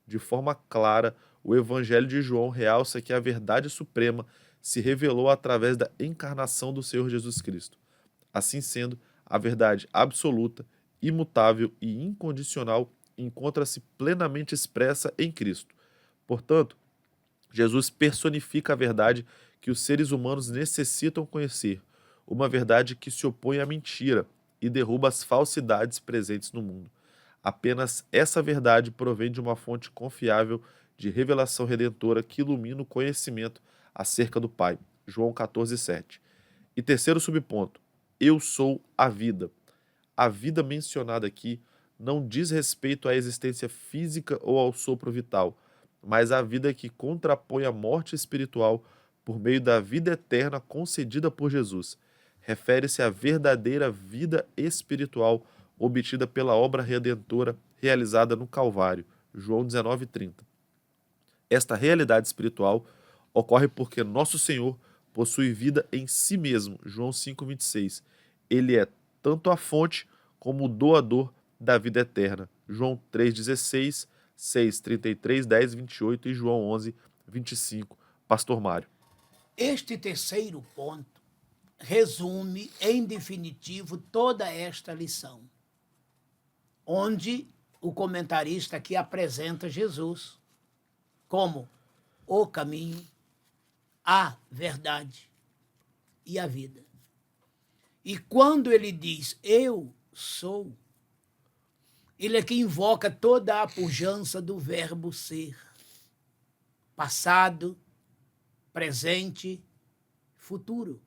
S1: De forma clara, o Evangelho de João realça que a verdade suprema se revelou através da encarnação do Senhor Jesus Cristo. Assim sendo, a verdade absoluta, imutável e incondicional encontra-se plenamente expressa em Cristo. Portanto, Jesus personifica a verdade que os seres humanos necessitam conhecer, uma verdade que se opõe à mentira e derruba as falsidades presentes no mundo. Apenas essa verdade provém de uma fonte confiável de revelação redentora que ilumina o conhecimento acerca do Pai. João 14,7. E terceiro subponto, eu sou a vida. A vida mencionada aqui não diz respeito à existência física ou ao sopro vital, mas à vida que contrapõe a morte espiritual por meio da vida eterna concedida por Jesus. Refere-se à verdadeira vida espiritual obtida pela obra redentora realizada no Calvário. João 19,30. Esta realidade espiritual ocorre porque nosso Senhor possui vida em si mesmo. João 5,26. Ele é tanto a fonte como o doador da vida eterna. João 3,16, 6,33, 10,28 e João 11,25. Pastor Mário.
S2: Este terceiro ponto resume, em definitivo, toda esta lição, onde o comentarista aqui apresenta Jesus como o caminho, a verdade e a vida. E quando ele diz, eu sou, ele aqui invoca toda a pujança do verbo ser. Passado, presente, futuro.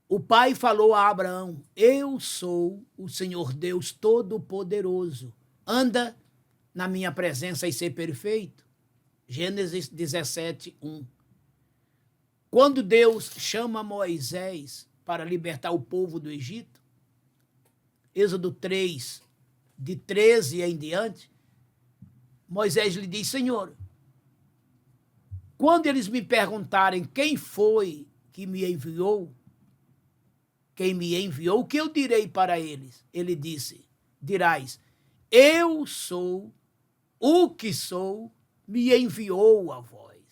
S2: O Pai falou a Abraão, eu sou o Senhor Deus Todo-Poderoso. Anda na minha presença e ser perfeito. Gênesis 17:1. Quando Deus chama Moisés para libertar o povo do Egito, Êxodo 3, de 13 em diante, Moisés lhe diz, Senhor, quando eles me perguntarem quem foi que me enviou, o que eu direi para eles? Ele disse, dirás, eu sou o que sou, me enviou a vós.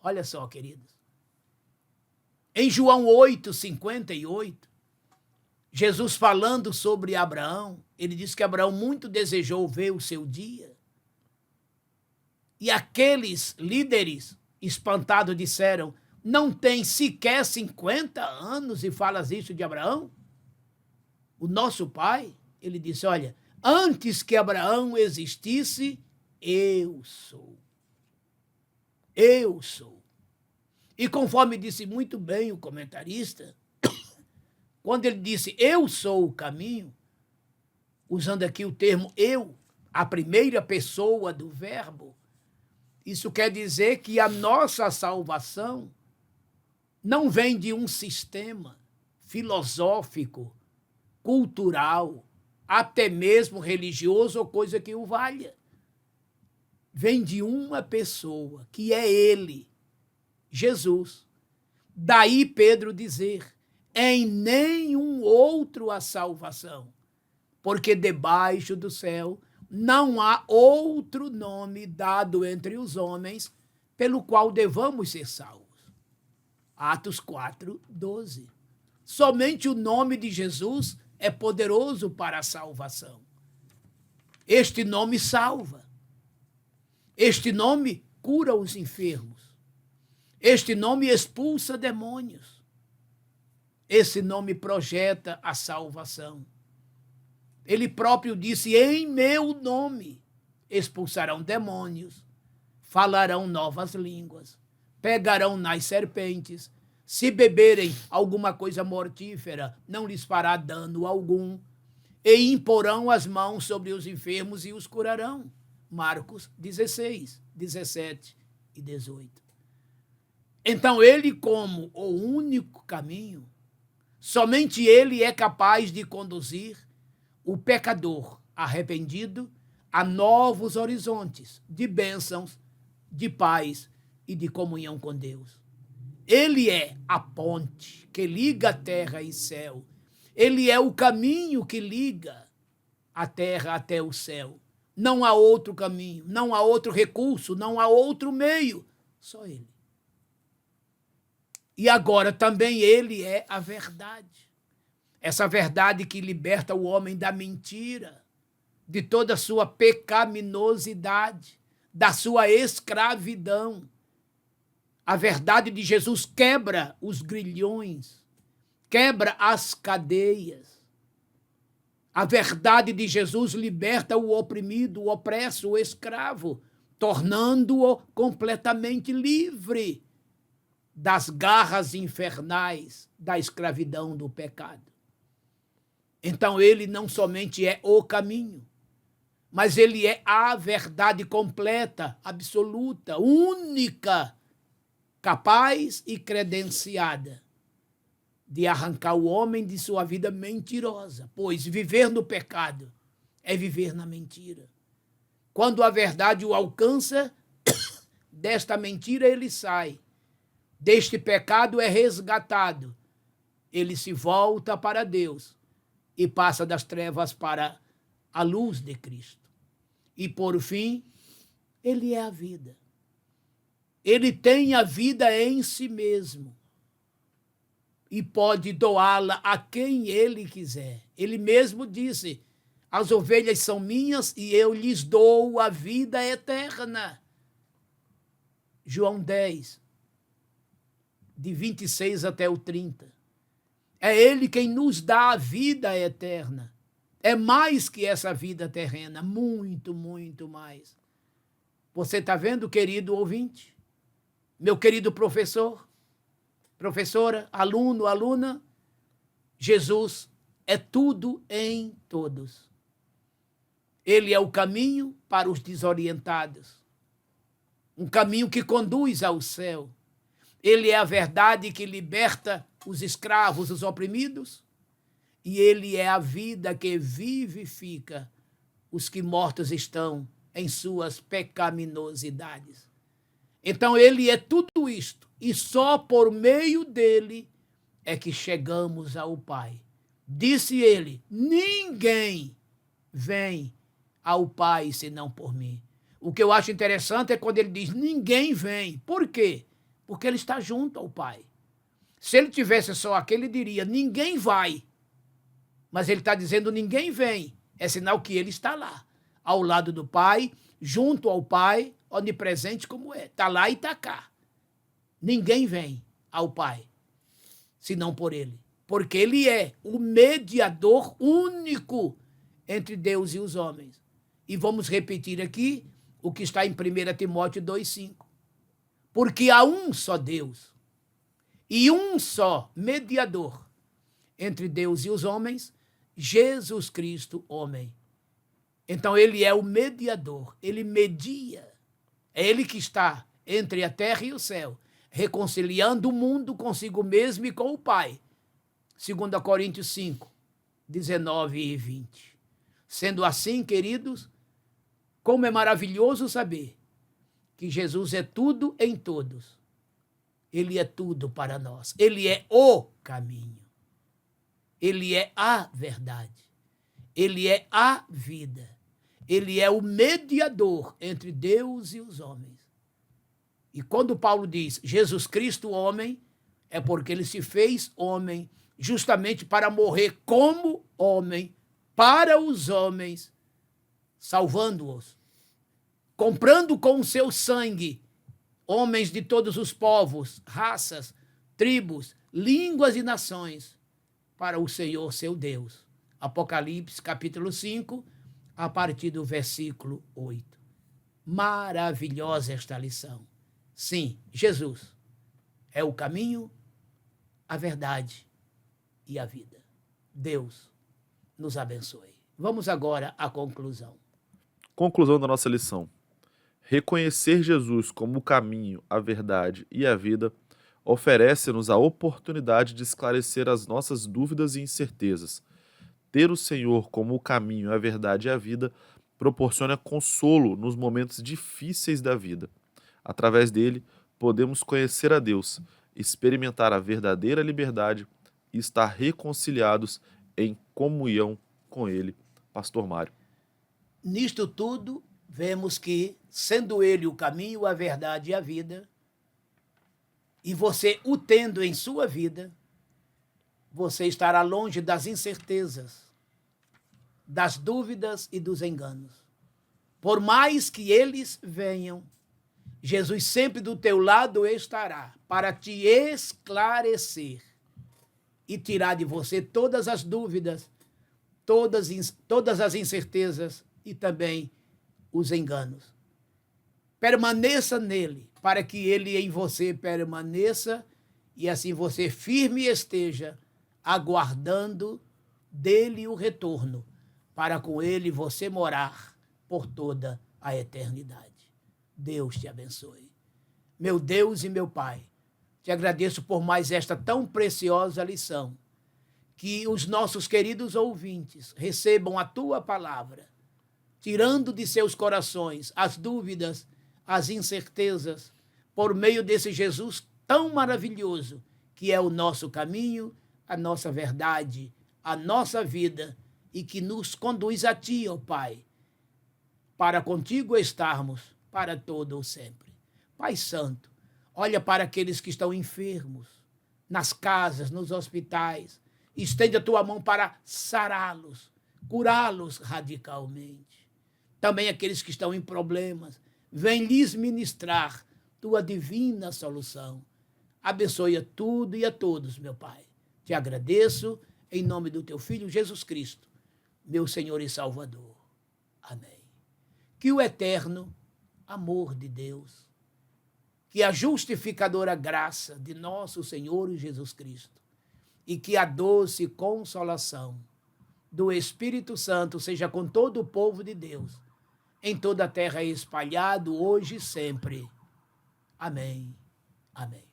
S2: Olha só, queridos. Em João 8:58, Jesus falando sobre Abraão, ele disse que Abraão muito desejou ver o seu dia. E aqueles líderes espantados disseram, não tem sequer 50 anos e falas isso de Abraão? O nosso pai, ele disse, olha, antes que Abraão existisse, eu sou. Eu sou. E conforme disse muito bem o comentarista, quando ele disse, eu sou o caminho, usando aqui o termo eu, a primeira pessoa do verbo, isso quer dizer que a nossa salvação não vem de um sistema filosófico, cultural, até mesmo religioso ou coisa que o valha. Vem de uma pessoa, que é ele, Jesus. Daí Pedro dizer, em nenhum outro a salvação, porque debaixo do céu não há outro nome dado entre os homens pelo qual devamos ser salvos. Atos 4:12. Somente o nome de Jesus é poderoso para a salvação. Este nome salva. Este nome cura os enfermos. Este nome expulsa demônios. Esse nome projeta a salvação. Ele próprio disse, em meu nome expulsarão demônios, falarão novas línguas, pegarão nas serpentes, se beberem alguma coisa mortífera, não lhes fará dano algum, e imporão as mãos sobre os enfermos e os curarão. Marcos 16, 17 e 18. Então, ele, como o único caminho, somente ele é capaz de conduzir o pecador arrependido a novos horizontes de bênçãos, de paz e de comunhão com Deus. Ele é a ponte que liga a terra e céu. Ele é o caminho que liga a terra até o céu. Não há outro caminho, não há outro recurso, não há outro meio, só ele. E agora também ele é a verdade. Essa verdade que liberta o homem da mentira, de toda a sua pecaminosidade, da sua escravidão. A verdade de Jesus quebra os grilhões, quebra as cadeias. A verdade de Jesus liberta o oprimido, o opresso, o escravo, tornando-o completamente livre das garras infernais da escravidão do pecado. Então ele não somente é o caminho, mas ele é a verdade completa, absoluta, única, capaz e credenciada de arrancar o homem de sua vida mentirosa, pois viver no pecado é viver na mentira. Quando a verdade o alcança, desta mentira ele sai, deste pecado é resgatado, ele se volta para Deus e passa das trevas para a luz de Cristo. E por fim, ele é a vida. Ele tem a vida em si mesmo e pode doá-la a quem ele quiser. Ele mesmo disse: as ovelhas são minhas e eu lhes dou a vida eterna. João 10, de 26 até o 30. É ele quem nos dá a vida eterna. É mais que essa vida terrena, muito, muito mais. Você está vendo, querido ouvinte? Meu querido professor, professora, aluno, aluna, Jesus é tudo em todos. Ele é o caminho para os desorientados, um caminho que conduz ao céu. Ele é a verdade que liberta os escravos, os oprimidos, e ele é a vida que vivifica os que mortos estão em suas pecaminosidades. Então ele é tudo isto, e só por meio dele é que chegamos ao Pai. Disse ele: ninguém vem ao Pai senão por mim. O que eu acho interessante é quando ele diz ninguém vem. Por quê? Porque ele está junto ao Pai. Se ele tivesse só aqui, ele diria ninguém vai. Mas ele está dizendo ninguém vem. É sinal que ele está lá, ao lado do Pai, junto ao Pai, onipresente como é. Está lá e está cá. Ninguém vem ao Pai, senão por ele. Porque ele é o mediador único entre Deus e os homens. E vamos repetir aqui o que está em 1 Timóteo 2,5. Porque há um só Deus e um só mediador entre Deus e os homens, Jesus Cristo, homem. Então ele é o mediador, ele media. É ele que está entre a terra e o céu, reconciliando o mundo consigo mesmo e com o Pai. 2 Coríntios 5, 19 e 20. Sendo assim, queridos, como é maravilhoso saber que Jesus é tudo em todos. Ele é tudo para nós. Ele é o caminho. Ele é a verdade. Ele é a vida. Ele é o mediador entre Deus e os homens. E quando Paulo diz Jesus Cristo, homem, é porque ele se fez homem justamente para morrer como homem para os homens, salvando-os, comprando com o seu sangue homens de todos os povos, raças, tribos, línguas e nações para o Senhor, seu Deus. Apocalipse, capítulo 5, a partir do versículo 8. Maravilhosa esta lição. Sim, Jesus é o caminho, a verdade e a vida. Deus nos abençoe. Vamos agora à conclusão.
S1: Conclusão da nossa lição. Reconhecer Jesus como o caminho, a verdade e a vida oferece-nos a oportunidade de esclarecer as nossas dúvidas e incertezas. Ter o Senhor como o caminho, a verdade e a vida proporciona consolo nos momentos difíceis da vida. Através dele, podemos conhecer a Deus, experimentar a verdadeira liberdade e estar reconciliados em comunhão com Ele. Pastor Mário.
S2: Nisto tudo, vemos que, sendo Ele o caminho, a verdade e a vida, e você o tendo em sua vida, você estará longe das incertezas, das dúvidas e dos enganos. Por mais que eles venham, Jesus sempre do teu lado estará para te esclarecer e tirar de você todas as dúvidas, todas as incertezas e também os enganos. Permaneça nele, para que ele em você permaneça e assim você firme esteja, aguardando dele o retorno, para com ele você morar por toda a eternidade. Deus te abençoe. Meu Deus e meu Pai, te agradeço por mais esta tão preciosa lição. Que os nossos queridos ouvintes recebam a tua palavra, tirando de seus corações as dúvidas, as incertezas, por meio desse Jesus tão maravilhoso, que é o nosso caminho, a nossa verdade, a nossa vida, e que nos conduz a ti, ó Pai, para contigo estarmos para todo ou sempre. Pai Santo, olha para aqueles que estão enfermos, nas casas, nos hospitais, estende a tua mão para sará-los, curá-los radicalmente. Também aqueles que estão em problemas, vem lhes ministrar tua divina solução. Abençoe a tudo e a todos, meu Pai. Te agradeço em nome do teu Filho Jesus Cristo, meu Senhor e Salvador. Amém. Que o eterno amor de Deus, que a justificadora graça de nosso Senhor Jesus Cristo e que a doce consolação do Espírito Santo seja com todo o povo de Deus, em toda a terra espalhado, hoje e sempre. Amém. Amém.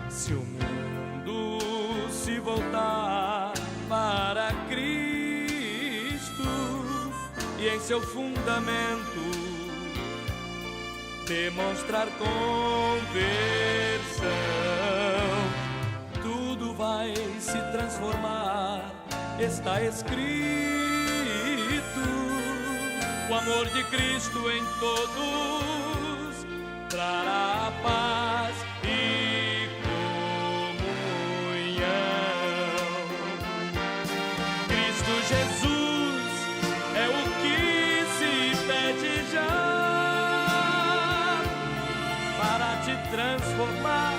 S3: Se o mundo se voltar para Cristo e em seu fundamento demonstrar conversão, tudo vai se transformar, está escrito. O amor de Cristo em todos trará paz e comunhão. Cristo Jesus é o que se pede já para te transformar,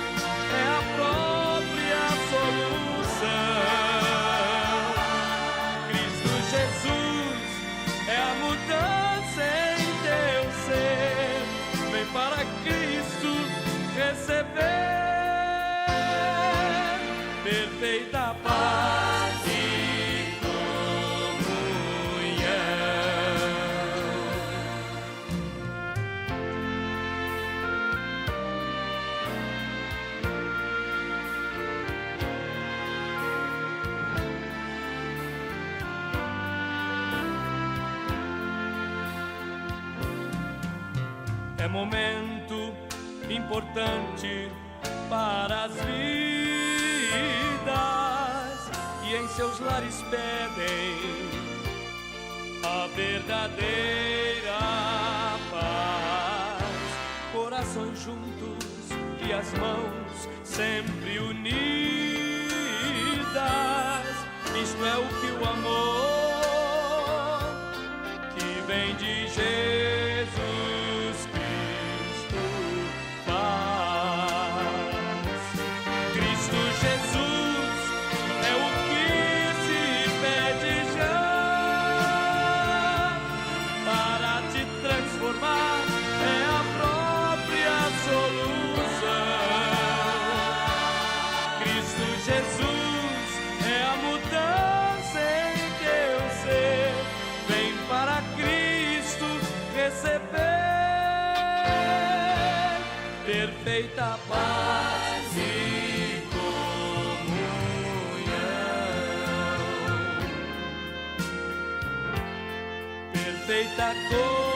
S3: é a própria solução. Cristo Jesus é a mudança em teu ser, vem para Cristo receber perfeita paz e é momento importante para as vidas e em seus lares pedem a verdadeira paz. Corações juntos e as mãos sempre unidas, isto é o que o amor que vem de Jesus Cristo faz. Cristo Jesus é o que se pede já perfeita paz e comunhão, perfeita comunhão.